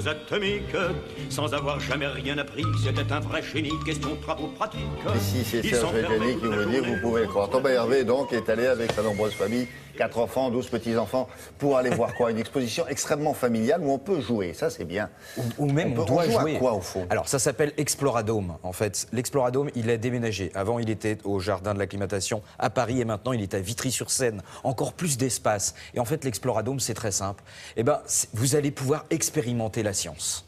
bombes atomiques, sans avoir jamais rien appris. C'était un vrai génie, question de travaux pratiques. Ici, c'est Il Serge s'enfermait Reggiani qui toute la vous dit, journée. vous pouvez le croire. Thomas Hervé, donc, est allé avec sa nombreuse famille, 4 enfants, 12 petits-enfants, pour aller voir quoi? Une exposition extrêmement familiale où on peut jouer, ça c'est bien. Ou même on on doit joue à jouer. quoi, au fond? Alors ça s'appelle Exploradome en fait. L'Exploradome, il a déménagé. Avant il était au jardin de l'acclimatation à Paris et maintenant il est à Vitry-sur-Seine. Encore plus d'espace. Et en fait l'Exploradome c'est très simple. Eh ben vous allez pouvoir expérimenter la science.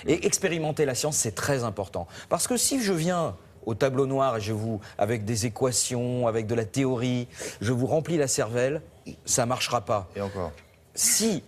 Et expérimenter la science c'est très important. Parce que si je viens au tableau noir et avec des équations, avec de la théorie, je vous remplis la cervelle, ça marchera pas. Et encore? Si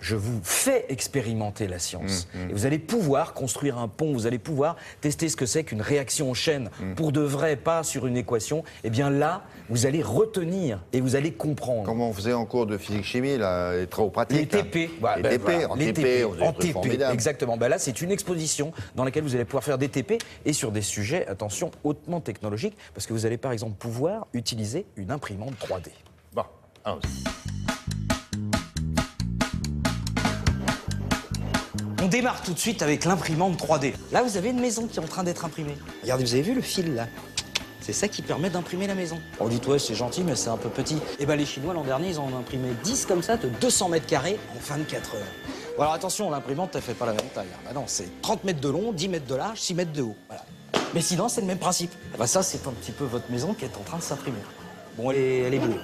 je vous fais expérimenter la science, et vous allez pouvoir construire un pont, vous allez pouvoir tester ce que c'est qu'une réaction en chaîne, pour de vrai, pas sur une équation, eh bien là, vous allez retenir et vous allez comprendre. Comme on faisait en cours de physique-chimie, là, les travaux Les pratiques. TP, là. Les TP, en TP, on a des trucs formidables. exactement. Ben là, c'est une exposition dans laquelle vous allez pouvoir faire des TP et sur des sujets, attention, hautement technologiques, parce que vous allez par exemple pouvoir utiliser une imprimante 3D. Bon, allons-y. On démarre tout de suite avec l'imprimante 3D. Là, vous avez une maison qui est en train d'être imprimée. Regardez, vous avez vu le fil là? C'est ça qui permet d'imprimer la maison. On dit, ouais, c'est gentil, mais c'est un peu petit. Eh ben, les Chinois, l'an dernier, ils en ont imprimé 10 comme ça, de 200 mètres carrés en 24 heures. Bon, alors attention, l'imprimante, elle fait pas la même taille. Bah non, c'est 30 mètres de long, 10 mètres de large, 6 mètres de haut. Voilà. Mais sinon, c'est le même principe. Bah ça, c'est un petit peu votre maison qui est en train de s'imprimer. Bon, elle est bleue.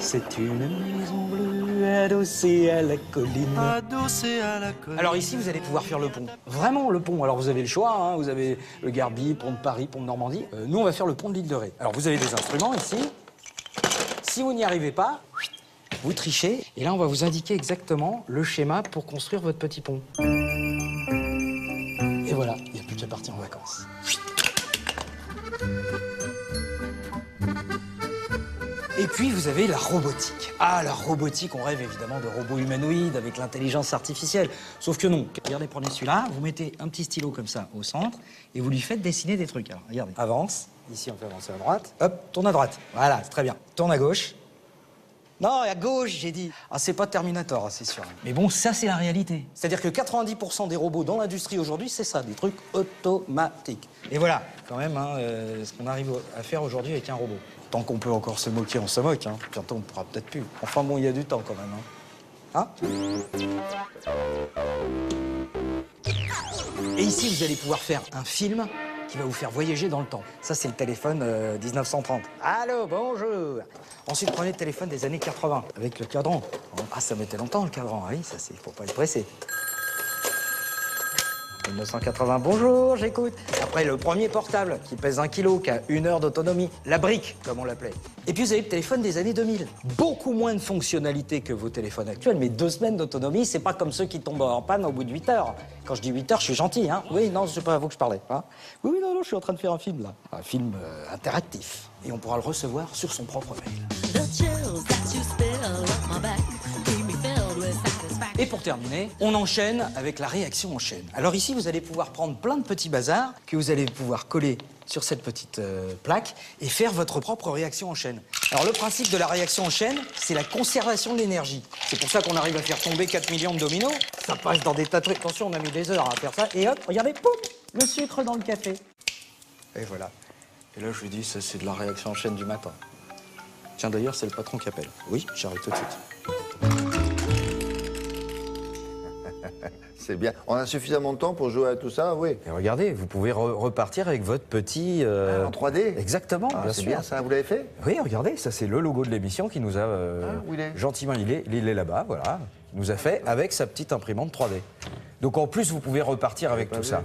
C'est une maison bleue adossée à la colline. Adossé à la colline. Alors ici, vous allez pouvoir faire le pont. Vraiment le pont. Alors vous avez le choix, hein. Vous avez le Garbi, pont de Paris, pont de Normandie. Nous, on va faire le pont de l'île de Ré. Alors vous avez des instruments ici. Si vous n'y arrivez pas, vous trichez. Et là, on va vous indiquer exactement le schéma pour construire votre petit pont. Et voilà, il n'y a plus qu'à partir en vacances. Et puis, vous avez la robotique. Ah, la robotique, on rêve évidemment de robots humanoïdes avec l'intelligence artificielle. Sauf que non. Regardez, prenez celui-là, vous mettez un petit stylo comme ça au centre et vous lui faites dessiner des trucs. Alors, regardez. Avance. Ici, on fait avancer à droite. Hop, tourne à droite. Voilà, c'est très bien. Tourne à gauche. Non, à gauche, j'ai dit. Ah, c'est pas Terminator, c'est sûr. Mais bon, ça, c'est la réalité. C'est-à-dire que 90% des robots dans l'industrie aujourd'hui, c'est ça, des trucs automatiques. Et voilà, quand même, hein, ce qu'on arrive à faire aujourd'hui avec un robot. Tant qu'on peut encore se moquer, on se moque. Hein. Bientôt, on pourra peut-être plus. Enfin bon, il y a du temps quand même. Hein. Et ici, vous allez pouvoir faire un film qui va vous faire voyager dans le temps. Ça, c'est le téléphone 1930. Allô, bonjour. Ensuite, prenez le téléphone des années 80 avec le cadran. Ah, ça mettait longtemps le cadran. Ah oui, ça c'est pour pas être pressé. 1980, bonjour, j'écoute. Après, le premier portable qui pèse 1 kg, qui a 1 heure d'autonomie. La brique, comme on l'appelait. Et puis, vous avez le téléphone des années 2000. Beaucoup moins de fonctionnalités que vos téléphones actuels, mais 2 semaines d'autonomie, c'est pas comme ceux qui tombent en panne au bout de 8 heures. Quand je dis 8 heures, je suis gentil, hein. Oui, non, c'est pas à vous que je parlais. Hein. Oui, non, je suis en train de faire un film, là. Un film interactif. Et on pourra le recevoir sur son propre mail. Et pour terminer, on enchaîne avec la réaction en chaîne. Alors ici, vous allez pouvoir prendre plein de petits bazars que vous allez pouvoir coller sur cette petite plaque et faire votre propre réaction en chaîne. Alors le principe de la réaction en chaîne, c'est la conservation de l'énergie. C'est pour ça qu'on arrive à faire tomber 4 millions de dominos. Ça passe dans des tas de trucs. Attention, on a mis des heures à faire ça. Et hop, regardez, poum, le sucre dans le café. Et voilà. Et là, je lui dis, ça c'est de la réaction en chaîne du matin. Tiens, d'ailleurs, c'est le patron qui appelle. Oui, j'arrive tout de suite. C'est bien. On a suffisamment de temps pour jouer à tout ça, oui. Et regardez, vous pouvez repartir avec votre petit... En 3D. Exactement, Ah, bien c'est sûr. bien ça, vous l'avez fait? Oui, regardez, ça c'est le logo de l'émission qui nous a où il est gentiment, il est là-bas, voilà, nous a fait avec sa petite imprimante 3D. Donc en plus, vous pouvez repartir avec tout ça.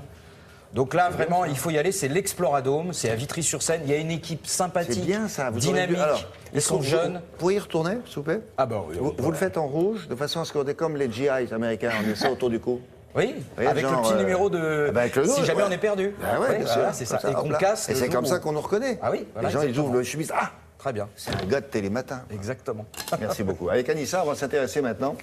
Donc là, vraiment, il faut y aller, c'est l'Exploradome, c'est à Vitry-sur-Seine, il y a une équipe sympathique, C'est bien ça. Vous aurez dynamique, dû- Alors, ils sont jeunes. Vous pouvez y retourner, s'il vous plaît? Ah bah oui. Vous le faites en rouge, de façon à ce qu'on est comme les GIs américains, on met ça autour du cou. Oui, Oui, avec genre, le petit numéro de... ah bah avec le si nom, jamais ouais. on est perdu. Ah ouais, Oui, bien voilà, sûr. c'est Comme ça. Et hop qu'on là. casse Et le c'est jour comme ça où- qu'on nous reconnaît. Ah oui, voilà, Les gens, ils exactement. ouvrent le chemise. Ah, Très bien. c'est un gars de Télématin. Exactement. Merci beaucoup. Avec Anissa, on va s'intéresser maintenant